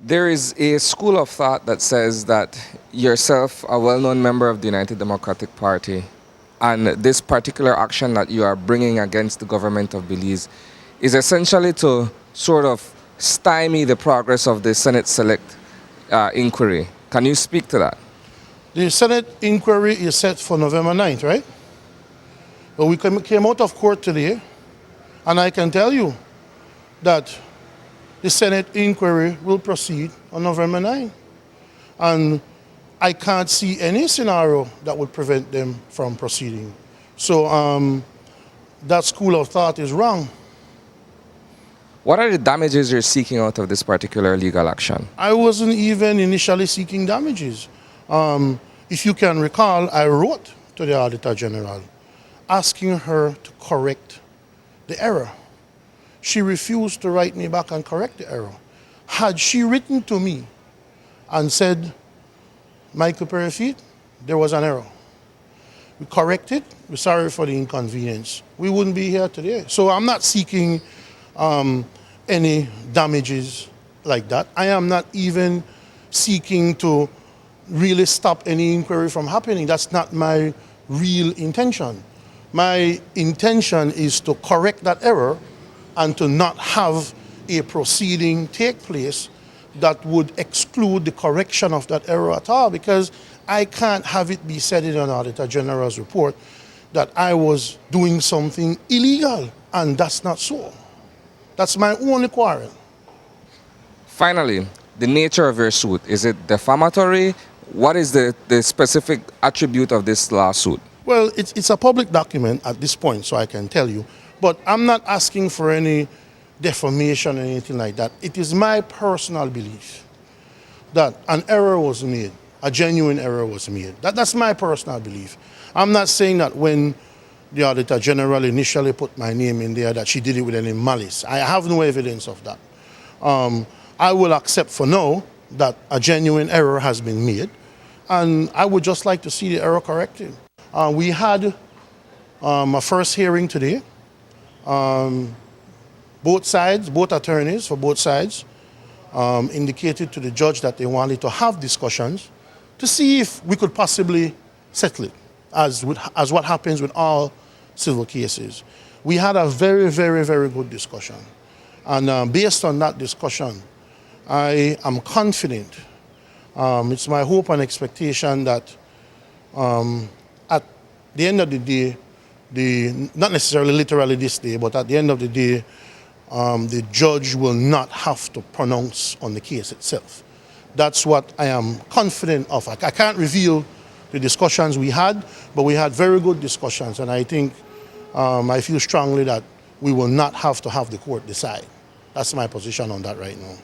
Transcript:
There is a school of thought that says that yourself, a well-known member of the United Democratic Party, and this particular action that you are bringing against the government of Belize is essentially to sort of stymie the progress of the Senate Select inquiry. Can you speak to that? The Senate inquiry is set for November 9th, right? But we came out of court today, and I can tell you that the Senate inquiry will proceed on November 9th. And I can't see any scenario that would prevent them from proceeding. So that school of thought is wrong. What are the damages you're seeking out of this particular legal action? I wasn't even initially seeking damages. If you can recall, I wrote to the Auditor General asking her to correct the error. She refused to write me back and correct the error. Had she written to me and said, Michael Peyrefitte, there was an error. We corrected, we're sorry for the inconvenience. We wouldn't be here today. So I'm not seeking any damages like that. I am not even seeking to really stop any inquiry from happening. That's not my real intention. My intention is to correct that error and to not have a proceeding take place that would exclude the correction of that error at all, because I can't have it be said in an Auditor General's report that I was doing something illegal, and that's not so. That's my only quarrel. Finally, the nature of your suit. Is it defamatory? What is the specific attribute of this lawsuit? Well, it's a public document at this point, so I can tell you. But I'm not asking for any defamation or anything like that. It is my personal belief that an error was made, a genuine error was made. That's my personal belief. I'm not saying that when the Auditor General initially put my name in there that she did it with any malice. I have no evidence of that. I will accept for now that a genuine error has been made, and I would just like to see the error corrected. We had a first hearing today. Both sides, both attorneys for both sides indicated to the judge that they wanted to have discussions to see if we could possibly settle it, as what happens with all civil cases. We had a very, very, very good discussion. And based on that discussion, I am confident. It's my hope and expectation that at the end of the day, not necessarily literally this day, but at the end of the day, the judge will not have to pronounce on the case itself. That's what I am confident of. I can't reveal the discussions we had, but we had very good discussions, and I think, I feel strongly that we will not have to have the court decide. That's my position on that right now.